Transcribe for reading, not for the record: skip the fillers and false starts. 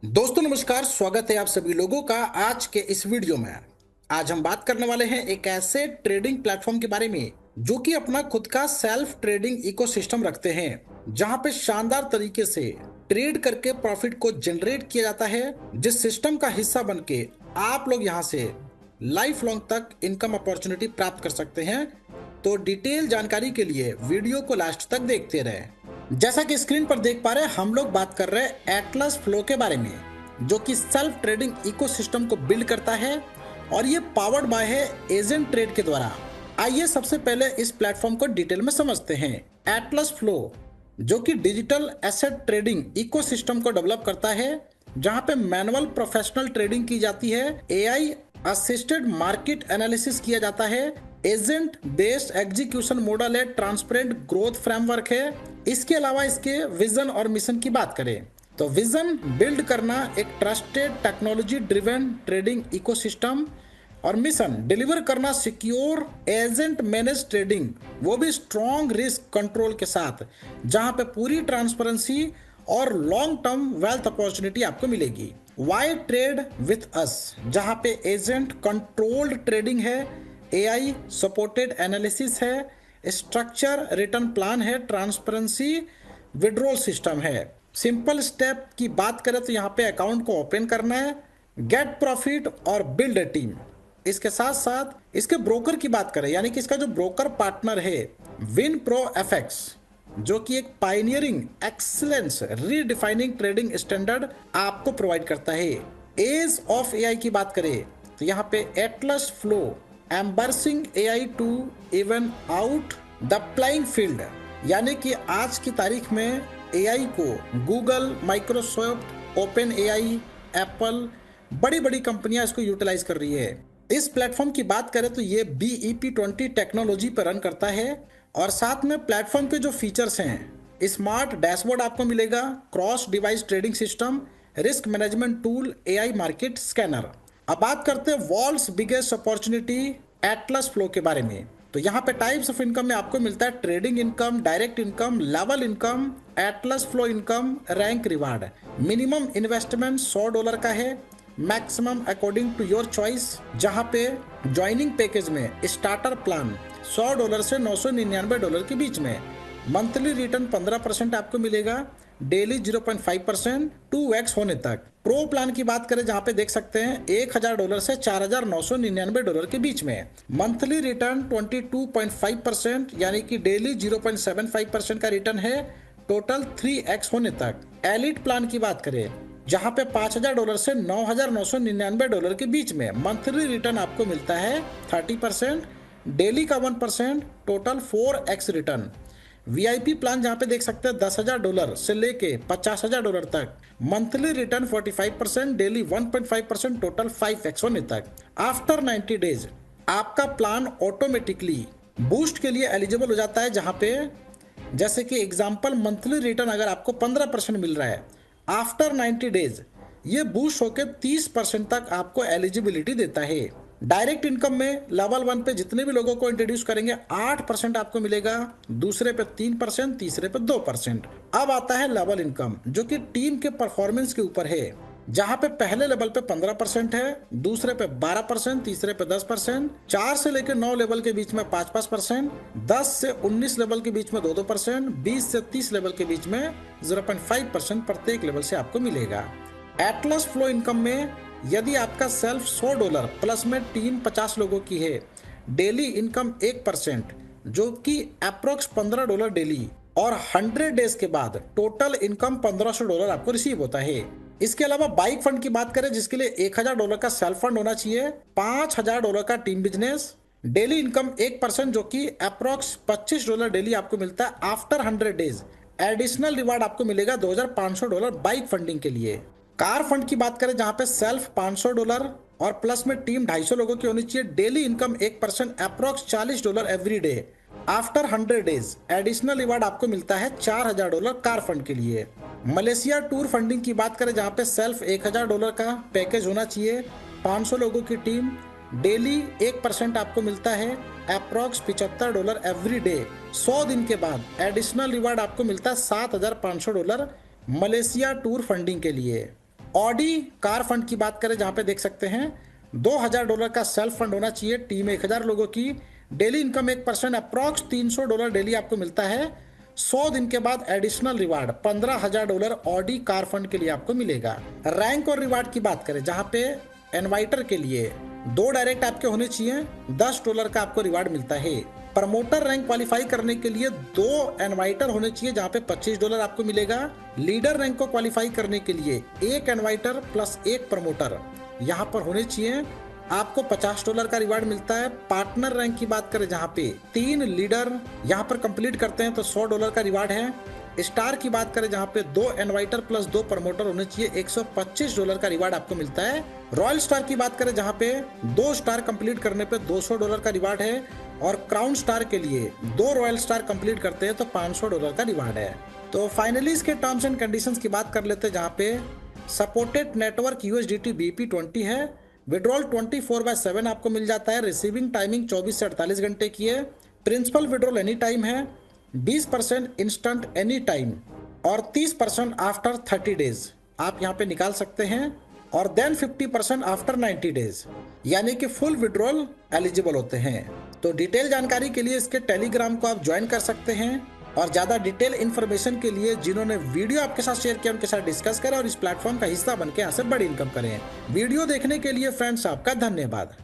दोस्तों नमस्कार, स्वागत है आप सभी लोगों का आज के इस वीडियो में। आज हम बात करने वाले हैं एक ऐसे ट्रेडिंग प्लेटफॉर्म के बारे में जो कि अपना खुद का सेल्फ ट्रेडिंग इकोसिस्टम रखते हैं, जहां पे शानदार तरीके से ट्रेड करके प्रॉफिट को जनरेट किया जाता है। जिस सिस्टम का हिस्सा बन के आप लोग यहां से लाइफ लॉन्ग तक इनकम अपॉर्चुनिटी प्राप्त कर सकते हैं। तो डिटेल जानकारी के लिए वीडियो को लास्ट तक देखते रहें। जैसा कि स्क्रीन पर देख पा रहे हैं, हम लोग बात कर रहे हैं एटलस फ्लो के बारे में, जो कि सेल्फ ट्रेडिंग इकोसिस्टम को बिल्ड करता है और ये पावर्ड बाय है एजेंट ट्रेड के द्वारा। आइए सबसे पहले इस प्लेटफॉर्म को डिटेल में समझते हैं। एटलस फ्लो जो कि डिजिटल एसेट ट्रेडिंग इकोसिस्टम को डेवलप करता है, जहां पे मैनुअल प्रोफेशनल ट्रेडिंग की जाती है, एआई असिस्टेड मार्केट एनालिसिस किया जाता है, एजेंट बेस्ड एग्जीक्यूशन मॉडल है, ट्रांसपेरेंट ग्रोथ फ्रेमवर्क है। इसके अलावा इसके विजन और मिशन की बात करें तो विजन बिल्ड करना एक trusted technology driven trading ecosystem, और मिशन डिलीवर करना सिक्योर एजेंट मैनेज ट्रेडिंग, वो भी स्ट्रॉन्ग रिस्क कंट्रोल के साथ, जहां पे पूरी ट्रांसपेरेंसी और लॉन्ग टर्म वेल्थ अपॉर्चुनिटी आपको मिलेगी। वाई ट्रेड विथ अस, जहां पे एजेंट कंट्रोल्ड ट्रेडिंग है, एआई सपोर्टेड एनालिसिस है, स्ट्रक्चर रिटर्न प्लान है, ट्रांसपेरेंसी विड्रॉल सिस्टम है। सिंपल स्टेप की बात करें तो यहाँ पे अकाउंट को ओपन करना है, गेट प्रॉफिट और बिल्ड अ टीम। इसके साथ साथ इसके ब्रोकर की बात करें, यानी कि इसका जो ब्रोकर पार्टनर है विन प्रो एफएक्स, जो कि एक pioneering excellence redefining trading standard आपको प्रोवाइड करता है। एज ऑफ एआई की बात करें तो यहाँ पे atlas flow embracing AI to even out the playing field, यानी कि आज की तारीख में एआई को Google, Microsoft, OpenAI, Apple, बड़ी बड़ी कंपनियां इसको यूटिलाइज कर रही है। इस प्लेटफॉर्म की बात करें तो ये BEP20 टेक्नोलॉजी पर रन करता है, और साथ में प्लेटफॉर्म के जो फीचर्स हैं, स्मार्ट डैशबोर्ड आपको मिलेगा, cross device trading system, risk management tool, AI market scanner. अब बात करते हैं world's biggest opportunity Atlas Flow के बारे में। तो यहाँ पे टाइप्स ऑफ इनकम में आपको मिलता है trading income, direct income, level income, Atlas Flow income, rank reward. Minimum investment $100 का है, maximum according to your choice, जहाँ पे ज्वाइनिंग पैकेज में स्टार्टर प्लान $100 से $999 के बीच में, मंथली रिटर्न 15% आपको मिलेगा, डेली 0.5%, 2x होने तक। प्रो प्लान की बात करें जहां पे देख सकते हैं $1000 से $4999 के बीच में, मंथली रिटर्न 22.5%, यानी कि डेली 0.75% का रिटर्न है, टोटल 3x होने तक। एलिट प्लान की बात करें जहां पे $5000 से $9999 के बीच में, मंथली रिटर्न आपको मिलता है 30%, डेली का 1%, total 4x return. VIP plan जहां पे देख सकते हैं $10,000 से लेके $50,000 तक, monthly return 45%, daily 1.5%, total 5x होने तक। आफ्टर 90 डेज आपका प्लान ऑटोमेटिकली बूस्ट के लिए एलिजिबल हो जाता है, जहां पे जैसे कि एग्जांपल मंथली रिटर्न अगर आपको 15% मिल रहा है, आफ्टर 90 डेज ये बूस्ट होकर 30% तक आपको एलिजिबिलिटी देता है। डायरेक्ट इनकम में लेवल 1 पे जितने भी लोगों को इंट्रोड्यूस करेंगे 8% आपको मिलेगा, दूसरे पे 3%, तीसरे पे 2%। अब आता है लेवल इनकम, जो कि टीम के परफॉर्मेंस के ऊपर है, जहां पे पहले लेवल पे 15% है, दूसरे पे 12%, तीसरे पे 10%, 4 से लेकर 9 लेवल के बीच में 5%, 10 से 19 लेवल के बीच में 2%, 20 से 30 लेवल के बीच में 0.5% प्रत्येक लेवल से आपको मिलेगा। एटलस फ्लो इनकम में यदि आपका सेल्फ $100 प्लस में टीम 50 लोगों की है, डेली इनकम 1%, जो कि अप्रोक्स $15 डेली, और 100 डेज के बाद टोटल इनकम $1500 आपको रिसीव होता है। इसके अलावा बाइक फंड की बात करें जिसके लिए $1000 का सेल्फ फंड होना चाहिए, $5000 का टीम बिजनेस, डेली इनकम 1%, जो कि अप्रोक्स $25 डेली आपको मिलता है। आफ्टर 100 डेज एडिशनल रिवार्ड आपको मिलेगा $2500 बाइक फंडिंग के लिए। कार फंड की बात करें जहां पे सेल्फ $500 और प्लस में टीम 250 लोगों की होनी चाहिए, daily income 1%, approx $40 every day. After 100 days additional reward आपको मिलता है $4000 कार फंड के लिए। मलेशिया टूर फंडिंग की बात करें जहां पे सेल्फ $1000 का पैकेज होना चाहिए, 500 लोगों की टीम, डेली 1% आपको मिलता है, अप्रोक्स $75 एवरी डे। 100 दिन के बाद एडिशनल रिवार्ड आपको मिलता है $7500 मलेशिया टूर फंडिंग के लिए। ऑडी कार फंड की बात करें, जहां पे देख सकते हैं $2000 का सेल्फ फंड होना चाहिए। टीम 1000 लोगों की, डेली इनकम 1% अप्रॉक्स $300 डेली आपको मिलता है। 100 दिन के बाद additional reward $15,000 Audi car fund के लिए आपको मिलेगा। रैंक और रिवार्ड की बात करें, जहां पे इनवाइटर के लिए 2 डायरेक्ट आपके होने चाहिए, $10 का आपको रिवार्ड मिलता है। प्रमोटर रैंक क्वालिफाई करने के लिए 2 इनवाइटर होने चाहिए, जहां पे $25 आपको मिलेगा। लीडर रैंक को क्वालिफाई करने के लिए 1 इनवाइटर प्लस 1 प्रमोटर यहाँ पर होने चाहिए, आपको $50 का रिवार्ड मिलता है। पार्टनर रैंक की बात करें, जहां पे 3 लीडर यहाँ पर कंप्लीट करते हैं तो $100 का रिवार्ड है। स्टार की बात करें, जहां पे 2 इनवाइटर प्लस 2 प्रमोटर होने चाहिए, $125 का रिवार्ड आपको मिलता है। रॉयल स्टार की बात करें, जहां पे 2 स्टार कंप्लीट करने पे $200 का रिवार्ड है, और क्राउन स्टार के लिए 2 रॉयल स्टार कंप्लीट करते हैं तो $500 का रिवार्ड है। तो फाइनली इसके टर्म्स एंड कंडीशंस की बात कर लेते हैं, जहां पे सपोर्टेड नेटवर्क USDT BP20 है। विड्रॉल 24/7 आपको मिल जाता है। रिसीविंग टाइमिंग 24 से 48 घंटे की है। प्रिंसिपल विड्रॉल एनी टाइम है। 20% इंस्टेंट एनी टाइम और 30% आफ्टर 30 डेज आप यहाँ पे निकाल सकते हैं, और देन 50% आफ्टर 90 डेज, यानी कि फुल विड्रॉल एलिजिबल होते हैं। तो डिटेल जानकारी के लिए इसके टेलीग्राम को आप ज्वाइन कर सकते हैं, और ज्यादा डिटेल इन्फॉर्मेशन के लिए जिन्होंने वीडियो आपके साथ शेयर किया उनके साथ डिस्कस करें और इस प्लेटफॉर्म का हिस्सा बनकर यहाँ से बड़ी इनकम करें। वीडियो देखने के लिए फ्रेंड्स आपका धन्यवाद।